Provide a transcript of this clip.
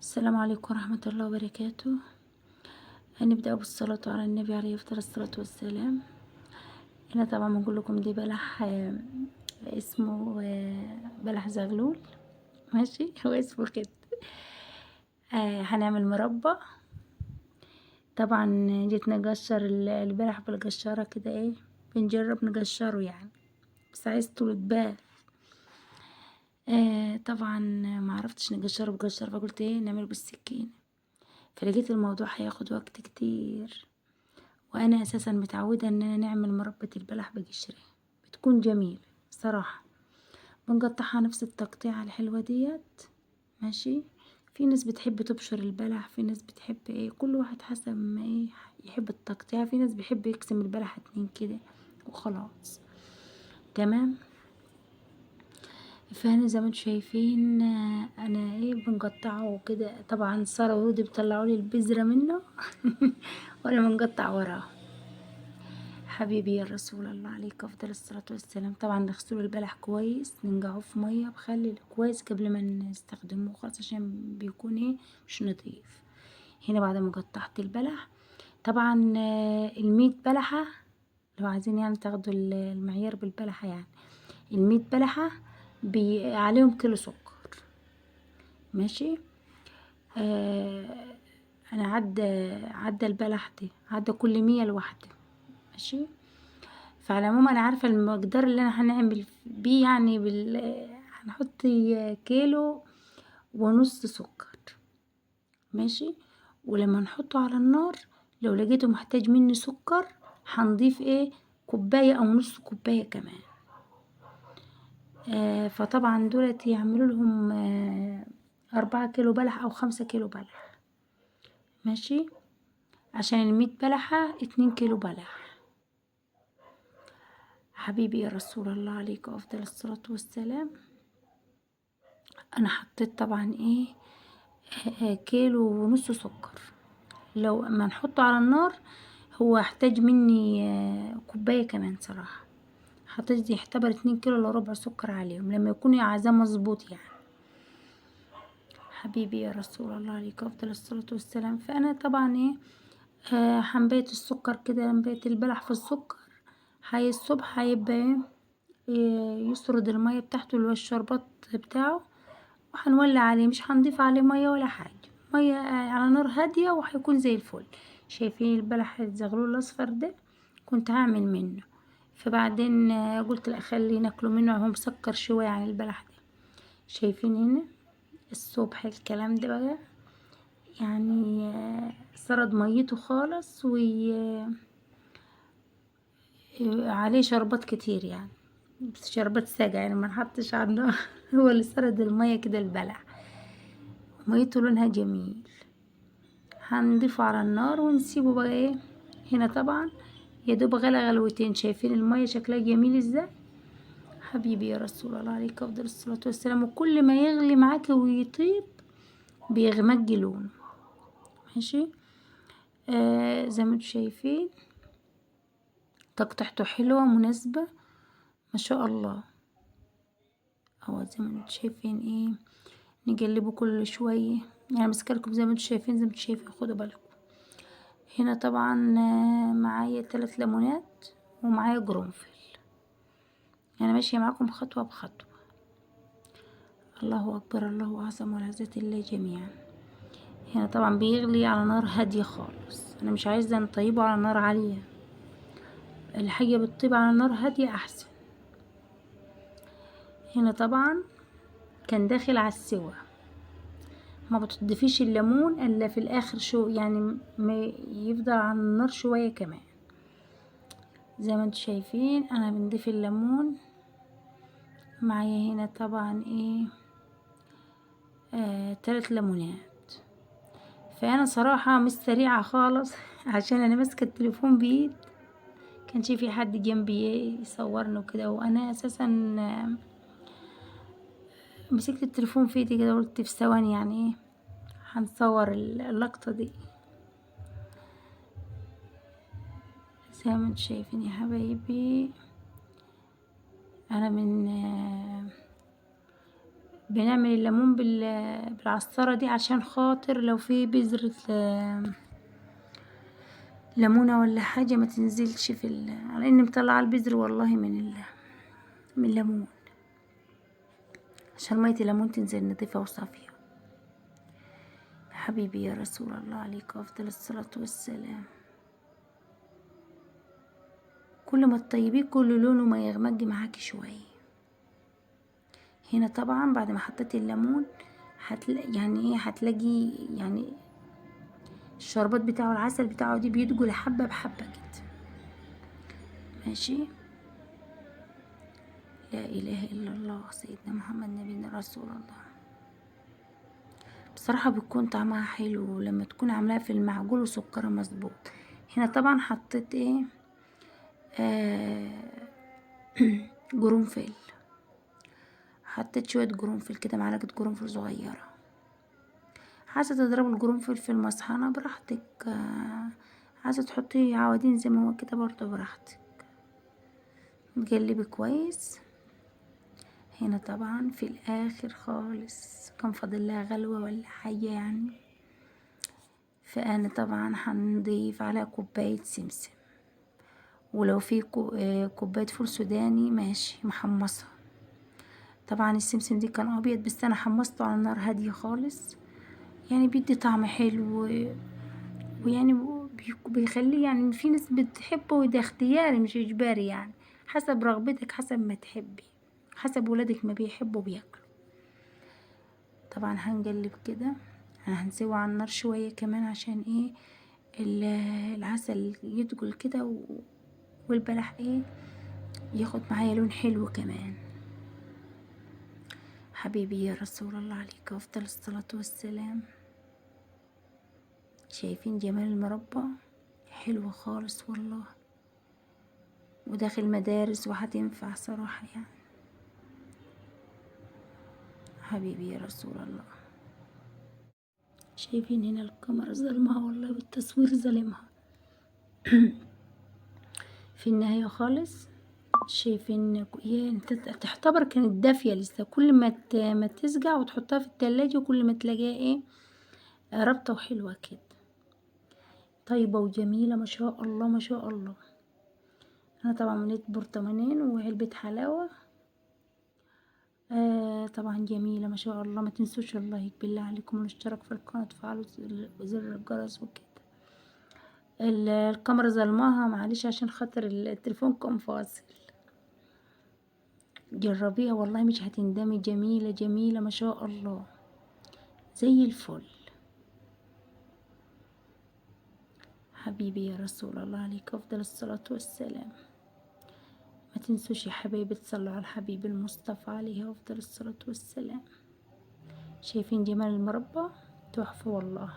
السلام عليكم ورحمة الله وبركاته. هنبدأ بالصلاة على النبي عليه أفضل الصلاة والسلام. هنا طبعا بنقول لكم دي بلح اسمه بلح زغلول. ماشي هو اسمه كده. هنعمل مربى. طبعا جيت نقشر البلح بالقشارة كده بنجرب نقشره يعني، بس عايز طولة بال. طبعا معرفتش نقشره بقشرة، فقلت نعمله بالسكينة، فلقيت الموضوع هياخد وقت كتير، وانا اساسا متعوده اننا نعمل مربى البلح بقشرها، بتكون جميله صراحه. بنقطعها نفس التقطيعه الحلوه ديت. ماشي. في ناس بتحب تبشر البلح، في ناس بتحب كل واحد حسب ما يحب التقطيع. في ناس بيحب يقسم البلح اتنين كده وخلاص. تمام. فانا زي ما انتم شايفين انا بنقطعه كده. طبعا ساره وهودي بيطلعوا لي البذره منه وانا بنقطع وراه. حبيبي يا رسول الله عليك افضل الصلاة والسلام. طبعا نغسله البلح كويس، ننقعه في مية بخلي كويس قبل ما نستخدمه خالص، عشان بيكون مش نظيف. هنا بعد ما قطعت البلح، طبعا الميت بلحة، لو عايزين يعني تاخدوا المعيار بالبلحة يعني، الميت بلحة عليهم كيلو سكر. ماشي. انا عدى البلح دي، عدى كل 100 لوحده. ماشي. فعلى العموم انا عارفه المقدار اللي انا هنعمل بيه يعني هنحط كيلو ونص سكر. ماشي. ولما نحطه على النار، لو لقيته محتاج مني سكر هنضيف كوبايه او نص كوبايه كمان. فطبعا دولت يعملوا لهم 4 كيلو بلح او 5 كيلو بلح. ماشي. عشان 100 بلحة 2 كيلو بلح. حبيبي يا رسول الله عليك افضل الصلاة والسلام. انا حطيت طبعا كيلو ونص سكر. لو اما نحطه على النار هو يحتاج مني كوباية كمان صراحة. حطيت يعتبر 2 كيلو الا ربع سكر عليهم لما يكون عايزاه مظبوط يعني. حبيبي يا رسول الله عليك افضل الصلاة والسلام. فانا طبعا حنبيت السكر كده، حنبيت البلح في السكر. هاي الصبح هيبقى يسرد المية بتاعته اللي هو الشربات بتاعه، وهنولع عليه، مش هنضيف عليه مية ولا حاجة، مية على نار هادية وهيكون زي الفل. شايفين البلح الزغلول الاصفر ده؟ كنت هعمل منه، فبعدين قلت لا خلي ناكله منه، هو مسكر شوية عن البلح ده. شايفين هنا الصبح الكلام ده بقى يعني سرد ميته خالص عليه شربات كتير يعني، بس شربات ساقع يعني ما نحطش على النار هو اللي سرد المية كده البلح، ميته لونها جميل. هنضيفه على النار ونسيبه بقى هنا طبعا يا دوب غلى غلوتين. شايفين المية شكلها جميل ازاي؟ حبيبي يا رسول الله عليك افضل الصلاة والسلام. وكل ما يغلي معاك ويطيب بيغمق لونه. ماشي. زي ما انتم شايفين تقطعته حلوة مناسبة ما شاء الله. اهو زي ما انتم شايفين نقلبه كل شوية يعني، مسكركم زي ما انتم شايفين، زي ما انتم شايفين خدوا بالكم. هنا طبعا معايا 3 ليمونات ومعايا قرنفل. انا ماشية معاكم خطوة بخطوة. الله اكبر الله اعظم والعزة الله جميعا. هنا طبعا بيغلي على نار هادية خالص، انا مش عايزة نطيبه على نار عالية، الحاجة بتطيب على نار هادية احسن. هنا طبعا كان داخل على السوا، ما بتضيفيش الليمون الا في الاخر شو يعني، ما يفضل على النار شوية كمان. زي ما انتم شايفين انا بنضيف الليمون معايا هنا طبعا 3 ليمونات. فانا صراحة مش سريعة خالص عشان انا ماسكة التليفون بايد، كانش في حد جنبي يصورني وكده، وانا اساسا مسكت التليفون في ايدي كده، قلت في ثواني يعني هنصور اللقطة دي. زي ما انتم شايفين يا حبايبي انا من بنعمل الليمون بالعصارة دي عشان خاطر لو في بذرة ليمونة ولا حاجة ما تنزلش على اني مطلعة البذر والله من الليمون، عشان مية الليمون تنزل نضيفة وصافية. حبيبي يا رسول الله عليك افضل الصلاة والسلام. كل ما تطيبيه كل لونه ما يغمج معاكي شوية. هنا طبعا بعد ما حطيت الليمون يعني ايه هتلاقي يعني الشربات بتاعه العسل بتاعه دي بيدجوا حبة بحبة كده. ماشي. لا اله الا الله سيدنا محمد نبينا رسول الله. بصراحة بيكون طعمها حلو لما تكون عاملاها في المعجون وسكرها مظبوط. هنا طبعا حطيت ايه قرنفل. حطيت شوية قرنفل كده، معلقة قرنفل صغيرة. عايزة تضربي القرنفل في المصحنة براحتك، عايزة تحطيه عوادين زي ما هو كده برضه براحتك. تقلبي كويس. هنا طبعا في الاخر خالص كان فاضل لها غلوة ولا حاجة يعني، فانا طبعا هنضيف على كوباية سمسم، ولو في كوباية فول سوداني ماشي محمصة. طبعا السمسم دي كان ابيض بس انا حمصته على نار هادية خالص، يعني بيدي طعم حلو ويعني بيخليه، يعني في ناس بتحبه وده اختياري مش اجباري، يعني حسب رغبتك حسب ما تحبي، حسب ولادك ما بيحبوا بياكلوا. طبعا هنقلب كده، هنسوي على النار شوية كمان عشان ايه العسل يدخل كده والبلح ايه ياخد معايا لون حلو كمان. حبيبي يا رسول الله عليك افضل الصلاة والسلام. شايفين جمال المربى؟ حلو خالص والله، وداخل مدارس وهتنفع صراحة يعني. حبيبي يا رسول الله. شايفين هنا الكاميرا ظلمها والله والتصوير ظلمها. في النهاية خالص شايفين انت تعتبر كانت دافية لسه، كل ما تسقع وتحطها في التلاجة وكل ما تلاقيها ايه رابطة وحلوة كده، طيبة وجميلة ما شاء الله ما شاء الله. انا طبعا مليت برطمانين وعلبة حلاوة. طبعا جميلة ما شاء الله. ما تنسوش اللايك بالله عليكم والاشتراك في القناة وتفعلوا زر الجرس وكده. الكاميرا ظلماها معلش عشان خاطر التليفون كان فاصل. جربيها والله مش هتندمي، جميلة جميلة ما شاء الله زي الفل. حبيبي يا رسول الله عليك افضل الصلاة والسلام. ما تنسوش يا حبايبي تصلوا على الحبيب المصطفى عليه افضل الصلاة والسلام. شايفين جمال المربى؟ تحفة والله.